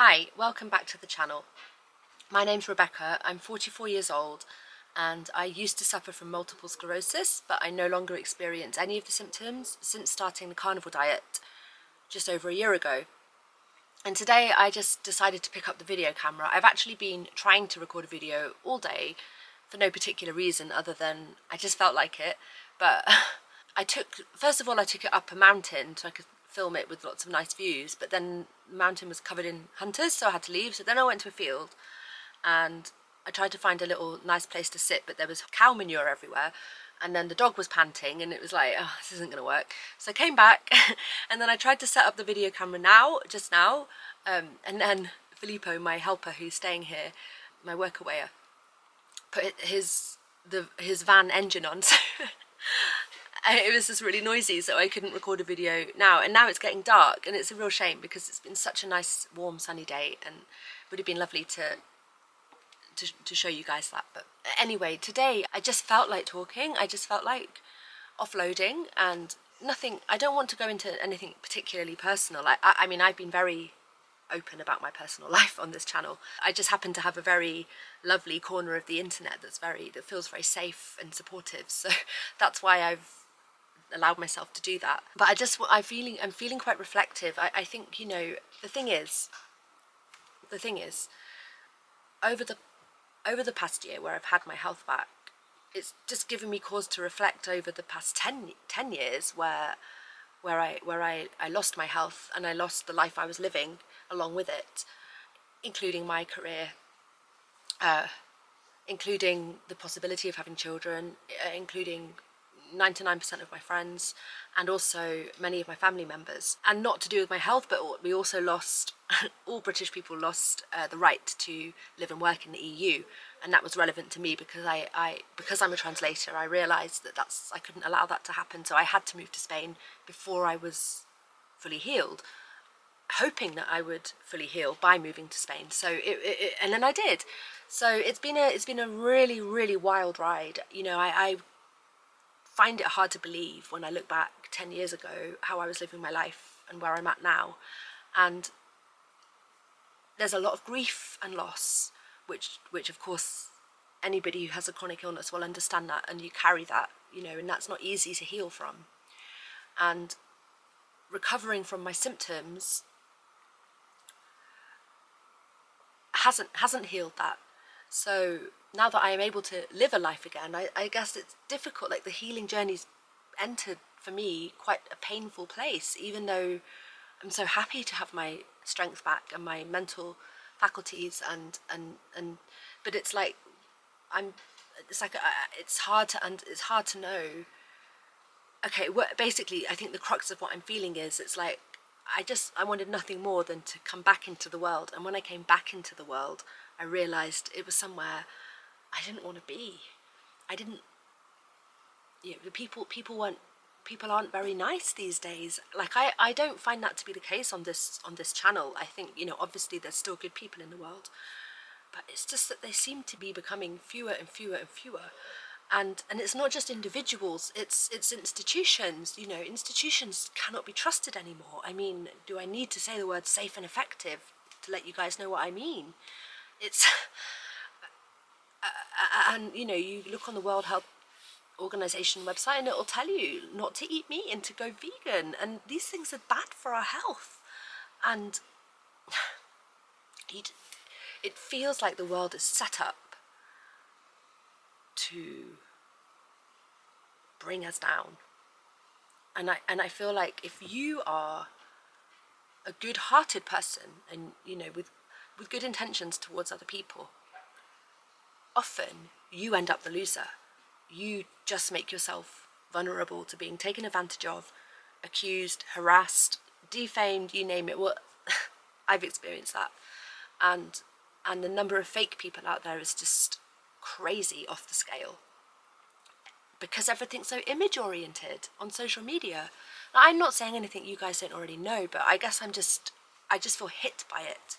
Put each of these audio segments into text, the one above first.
Hi, welcome back to the channel. My name's Rebecca, I'm 44 years old and I used to suffer from multiple sclerosis, but I no longer experience any of the symptoms since starting the carnivore diet just over a year ago. And today I just decided to pick up the video camera. I've actually been trying to record a video all day for no particular reason other than I just felt like it, but first of all I took it up a mountain so I could film it with lots of nice views, but then the mountain was covered in hunters, so I had to leave. So then I went to a field and I tried to find a little nice place to sit, but there was cow manure everywhere, and then the dog was panting and it was like, oh, this isn't gonna work. So I came back and then I tried to set up the video camera just now, and then Filippo, my helper who's staying here, my workawayer, put his van engine on, so it was just really noisy, so I couldn't record a video now. And now it's getting dark and it's a real shame because it's been such a nice warm sunny day and it would have been lovely to show you guys that. But anyway, today I just felt like talking, I just felt like offloading, and nothing, I don't want to go into anything particularly personal. I mean, I've been very open about my personal life on this channel. I just happen to have a very lovely corner of the internet that feels very safe and supportive, so that's why I've allowed myself to do that. But I'm feeling quite reflective. I think, you know, the thing is over the past year where I've had my health back, it's just given me cause to reflect over the past 10 years where I lost my health and I lost the life I was living along with it, including my career, including the possibility of having children, including 99% of my friends, and also many of my family members. And not to do with my health, but we also lost, all British people lost the right to live and work in the EU, and that was relevant to me because because I'm a translator, I realised that I couldn't allow that to happen, so I had to move to Spain before I was fully healed, hoping that I would fully heal by moving to Spain. So and then I did. So it's been a really, really wild ride. You know, I find it hard to believe when I look back 10 years ago how I was living my life and where I'm at now. And there's a lot of grief and loss, which of course anybody who has a chronic illness will understand that, and you carry that, you know, and that's not easy to heal from. And recovering from my symptoms hasn't healed that. So now that I am able to live a life again, I guess it's difficult. Like, the healing journey's entered for me quite a painful place, even though I'm so happy to have my strength back and my mental faculties and but it's like it's hard to know. Okay, basically I think the crux of what I'm feeling is, it's like I wanted nothing more than to come back into the world, and when I came back into the world I realised it was somewhere I didn't want to be. I didn't, you know, the people aren't very nice these days. Like, I don't find that to be the case on this channel. I think, you know, obviously there's still good people in the world, but it's just that they seem to be becoming fewer and fewer and fewer. And it's not just individuals, it's institutions. You know, institutions cannot be trusted anymore. I mean, do I need to say the word safe and effective to let you guys know what I mean? It's and you know, you look on the World Health Organization website and it'll tell you not to eat meat and to go vegan, and these things are bad for our health. And it feels like the world is set up to bring us down. And I feel like if you are a good-hearted person and, you know, with good intentions towards other people, often you end up the loser. You just make yourself vulnerable to being taken advantage of, accused, harassed, defamed, you name it. Well, I've experienced that. And the number of fake people out there is just crazy off the scale, because everything's so image oriented on social media. Now, I'm not saying anything you guys don't already know, but I guess I just feel hit by it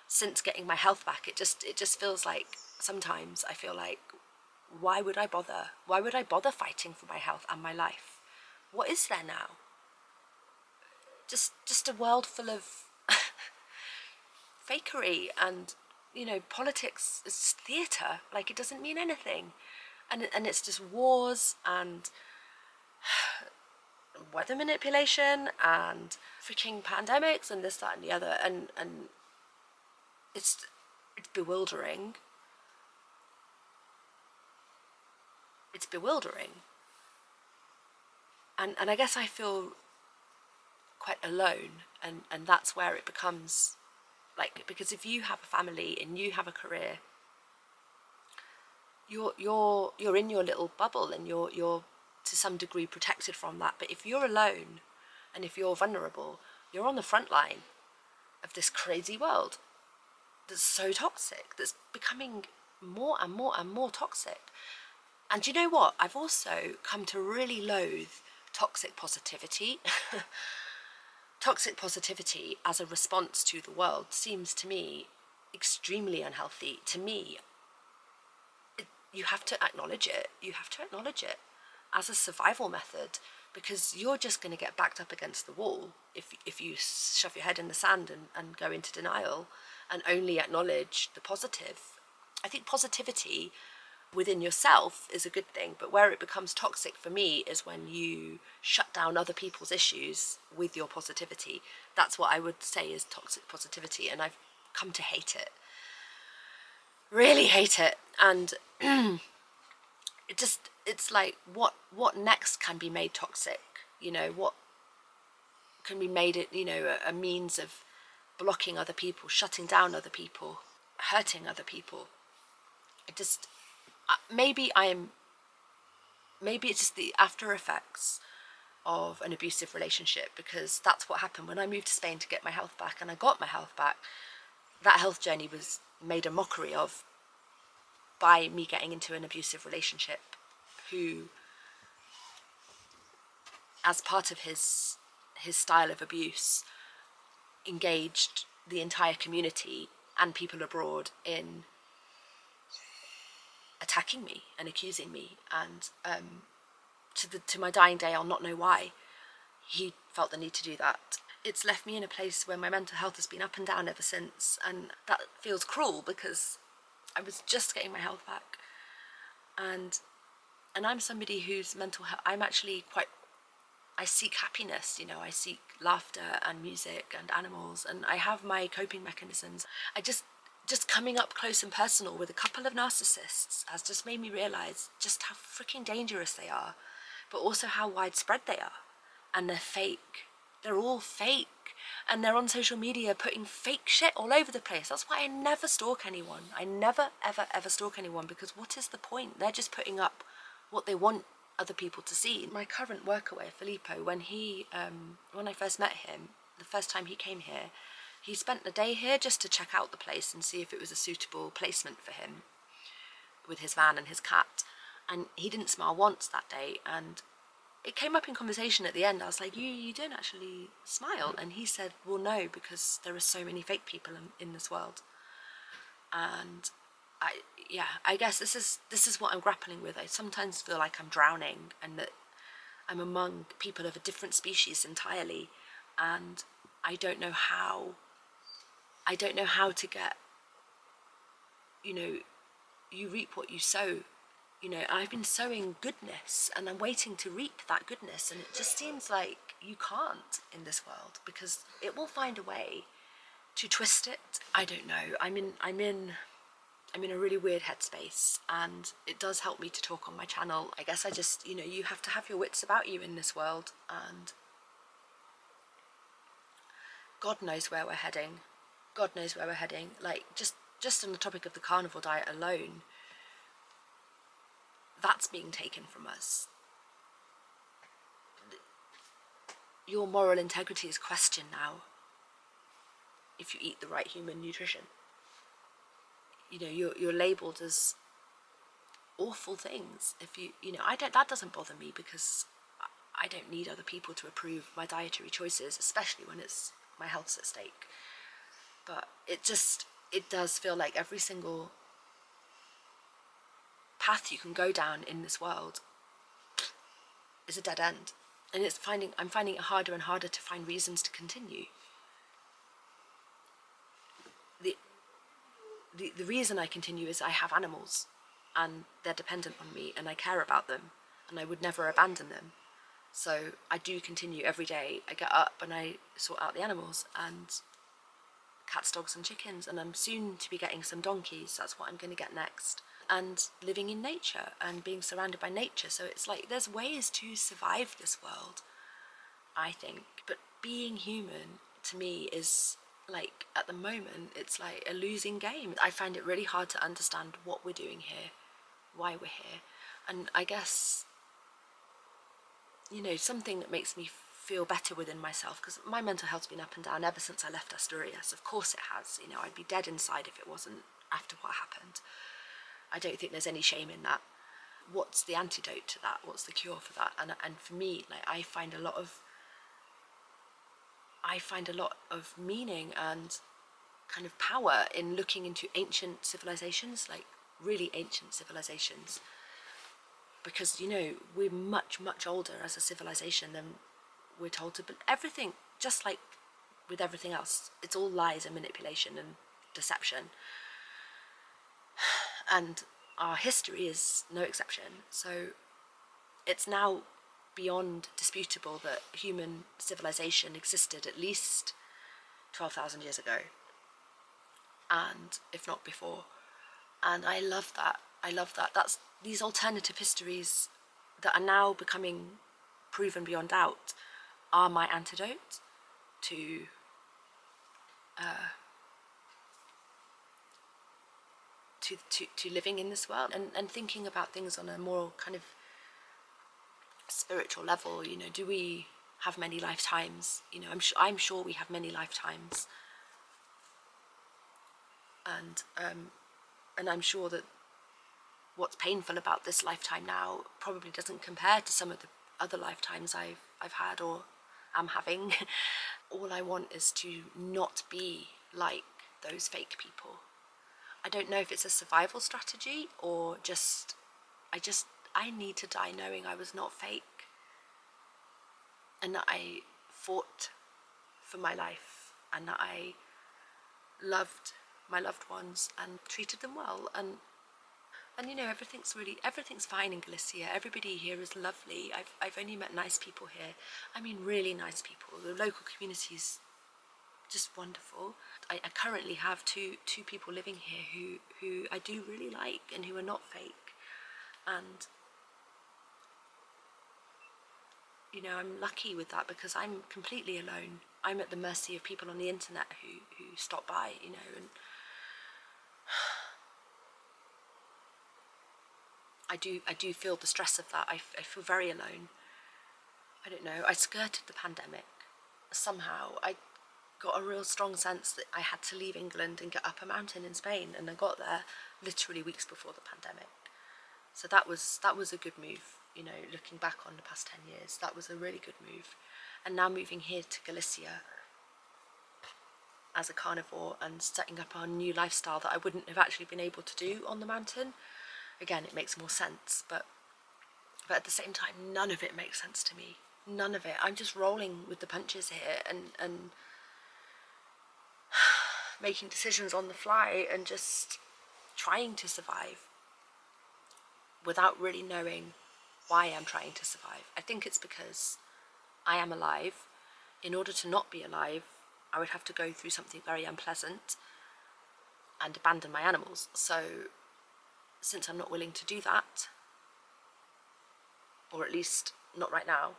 since getting my health back. It just feels like sometimes I feel like, why would I bother? Why would I bother fighting for my health and my life? What is there now? Just a world full of fakery, and politics is theatre. Like, it doesn't mean anything, and it's just wars and weather manipulation and freaking pandemics and this, that, and the other, and it's bewildering. It's bewildering, and I guess I feel quite alone, and that's where it becomes like, because if you have a family and you have a career, you're in your little bubble, and you're to some degree protected from that. But if you're alone and if you're vulnerable, you're on the front line of this crazy world that's so toxic, that's becoming more and more and more toxic. And you know what? I've also come to really loathe toxic positivity. Toxic positivity as a response to the world seems to me extremely unhealthy. To me, you have to acknowledge it. You have to acknowledge it as a survival method, because you're just going to get backed up against the wall if you shove your head in the sand and go into denial and only acknowledge the positive. I think positivity within yourself is a good thing, but where it becomes toxic for me is when you shut down other people's issues with your positivity. That's what I would say is toxic positivity, and I've come to hate it. Really hate it. And it's like, what next can be made toxic? What can be made it, a means of blocking other people, shutting down other people, hurting other people. Maybe it's just the after effects of an abusive relationship, because that's what happened when I moved to Spain to get my health back, and I got my health back. That health journey was made a mockery of by me getting into an abusive relationship, who, as part of his style of abuse, engaged the entire community and people abroad in attacking me and accusing me, and to my dying day I'll not know why he felt the need to do that. It's left me in a place where my mental health has been up and down ever since, and that feels cruel because I was just getting my health back, and I'm somebody whose mental health, I seek happiness, I seek laughter and music and animals, and I have my coping mechanisms. I just coming up close and personal with a couple of narcissists has just made me realise just how freaking dangerous they are, but also how widespread they are. And they're fake. They're all fake. And they're on social media putting fake shit all over the place. That's why I never stalk anyone. I never, ever, ever stalk anyone, because what is the point? They're just putting up what they want other people to see. My current workaway, Filippo, when I first met him, the first time he came here, he spent the day here just to check out the place and see if it was a suitable placement for him with his van and his cat. And he didn't smile once that day, and it came up in conversation at the end. I was like, you don't actually smile? And he said, well, no, because there are so many fake people in this world. And I guess this is what I'm grappling with. I sometimes feel like I'm drowning, and that I'm among people of a different species entirely, and I don't know how to get, you reap what you sow. I've been sowing goodness, and I'm waiting to reap that goodness, and it just seems like you can't in this world, because it will find a way to twist it. I don't know. I'm in a really weird headspace, and it does help me to talk on my channel. I guess I just, you have to have your wits about you in this world, and God knows where we're heading. God knows where we're heading. Like, just on the topic of the carnivore diet alone, that's being taken from us. Your moral integrity is questioned now if you eat the right human nutrition. You're labelled as awful things if that doesn't bother me, because I don't need other people to approve my dietary choices, especially when it's my health's at stake. But it does feel like every single path you can go down in this world is a dead end, and I'm finding it harder and harder to find reasons to continue. the reason I continue is I have animals and they're dependent on me and I care about them and I would never abandon them. So I do continue every day. I get up and I sort out the animals, and cats, dogs and chickens, and I'm soon to be getting some donkeys. That's what I'm going to get next. And living in nature and being surrounded by nature. So it's like there's ways to survive this world, I think. But being human to me is like, at the moment, it's like a losing game. I find it really hard to understand what we're doing here, why we're here. And I guess, you know, something that makes me feel better within myself, because my mental health's been up and down ever since I left Asturias. Of course it has. You know, I'd be dead inside if it wasn't after what happened. I don't think there's any shame in that. What's the antidote to that? What's the cure for that? And for me, like, I find a lot of meaning and kind of power in looking into ancient civilizations, like really ancient civilizations, because, you know, we're much, much older as a civilization than we're told to. But everything, just like with everything else, it's all lies and manipulation and deception. And our history is no exception. So it's now beyond disputable that human civilization existed at least 12,000 years ago, and if not before. And I love that. That's these alternative histories that are now becoming proven beyond doubt are my antidote to living in this world and thinking about things on a more kind of spiritual level. You know, do we have many lifetimes? You know, I'm sure we have many lifetimes, and I'm sure that what's painful about this lifetime now probably doesn't compare to some of the other lifetimes I've had or am having. All I want is to not be like those fake people. I don't know if it's a survival strategy or just I need to die knowing I was not fake, and that I fought for my life, and that I loved my loved ones and treated them well, and you know, everything's fine in Galicia. Everybody here is lovely. I've only met nice people here. I mean, really nice people. The local community is just wonderful. I currently have two people living here who I do really like and who are not fake. And, you know, I'm lucky with that because I'm completely alone. I'm at the mercy of people on the internet who stop by, you know, and I do feel the stress of that. I feel very alone. I don't know. I skirted the pandemic. Somehow I got a real strong sense that I had to leave England and get up a mountain in Spain, and I got there literally weeks before the pandemic. So that was a good move, you know, looking back on the past 10 years. That was a really good move. And now moving here to Galicia as a carnivore and setting up our new lifestyle that I wouldn't have actually been able to do on the mountain. Again, it makes more sense, but at the same time, none of it makes sense to me. None of it. I'm just rolling with the punches here and making decisions on the fly and just trying to survive without really knowing why I'm trying to survive. I think it's because I am alive. In order to not be alive, I would have to go through something very unpleasant and abandon my animals. So since I'm not willing to do that, or at least not right now,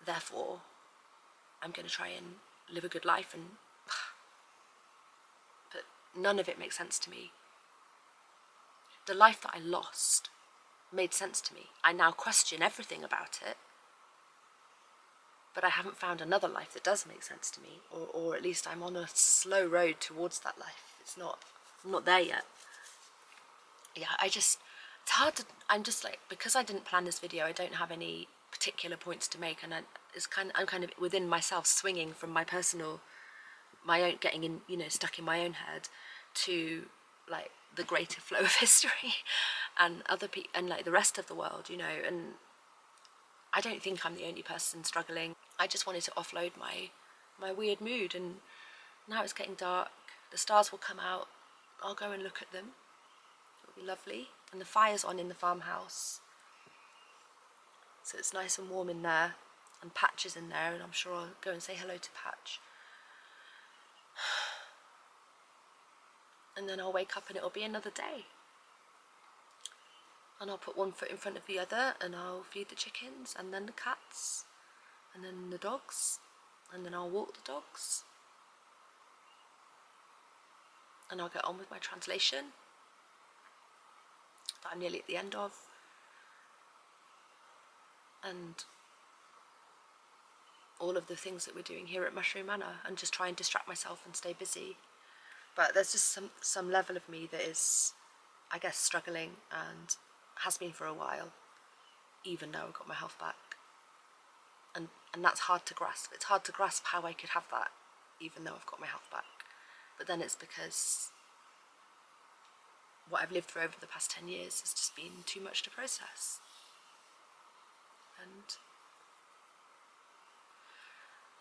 therefore I'm going to try and live a good life, but none of it makes sense to me. The life that I lost made sense to me. I now question everything about it, but I haven't found another life that does make sense to me, or at least I'm on a slow road towards that life. I'm not there yet. Yeah, it's hard to, I'm just like, because I didn't plan this video, I don't have any particular points to make, and I'm kind of within myself swinging from my own, getting in, you know, stuck in my own head, to like the greater flow of history and other people and like the rest of the world, you know. And I don't think I'm the only person struggling. I just wanted to offload my weird mood, and now it's getting dark. The stars will come out I'll go and look at them. It'll be lovely. And the fire's on in the farmhouse, so it's nice and warm in there, and Patch is in there, and I'm sure I'll go and say hello to Patch. And then I'll wake up and it'll be another day. And I'll put one foot in front of the other, and I'll feed the chickens, and then the cats, and then the dogs, and then I'll walk the dogs. And I'll get on with my translation that I'm nearly at the end of. And all of the things that we're doing here at Mushroom Manor, and just try and distract myself and stay busy. But there's just some level of me that is, I guess, struggling, and has been for a while, even though I've got my health back. And that's hard to grasp. It's hard to grasp how I could have that, even though I've got my health back. But then it's because what I've lived through over the past 10 years has just been too much to process.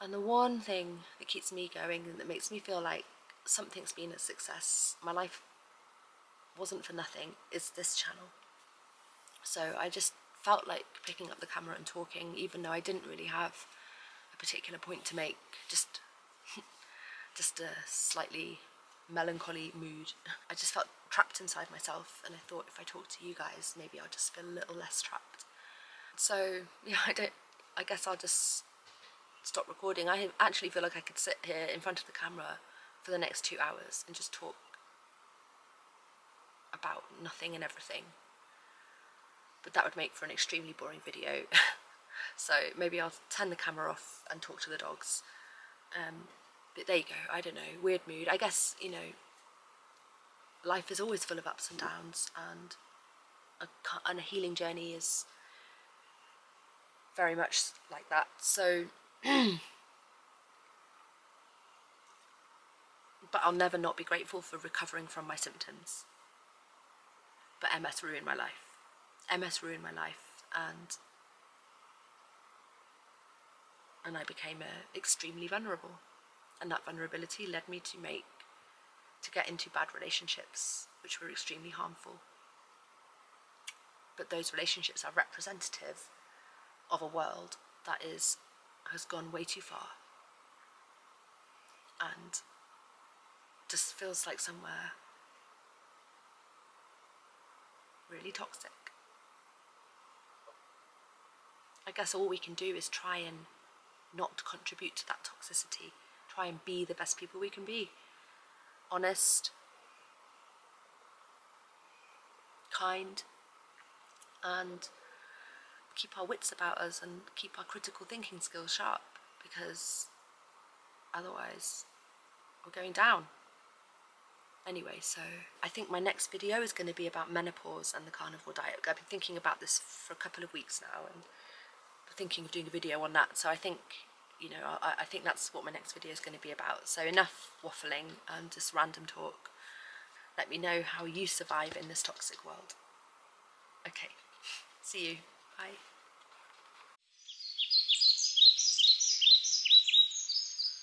And the one thing that keeps me going and that makes me feel like something's been a success, my life wasn't for nothing, is this channel. So I just felt like picking up the camera and talking, even though I didn't really have a particular point to make, just a slightly melancholy mood. I just felt trapped inside myself, and I thought if I talk to you guys, maybe I'll just feel a little less trapped. So yeah, I guess I'll just stop recording. I actually feel like I could sit here in front of the camera for the next 2 hours and just talk about nothing and everything. But that would make for an extremely boring video. So maybe I'll turn the camera off and talk to the dogs. But there you go, I don't know, weird mood. I guess, you know, life is always full of ups and downs, and a healing journey is very much like that. So, but I'll never not be grateful for recovering from my symptoms. But MS ruined my life. MS ruined my life, and I became extremely vulnerable. And that vulnerability led me to get into bad relationships, which were extremely harmful. But those relationships are representative of a world that has gone way too far, and just feels like somewhere really toxic. I guess all we can do is try and not contribute to that toxicity. Try and be the best people we can be. Honest, kind, and keep our wits about us and keep our critical thinking skills sharp, because otherwise we're going down. Anyway, so I think my next video is going to be about menopause and the carnivore diet. I've been thinking about this for a couple of weeks now, and thinking of doing a video on that. So I think, you know, I think that's what my next video is going to be about. So enough waffling and just random talk. Let me know how you survive in this toxic world. Okay, see you. Bye.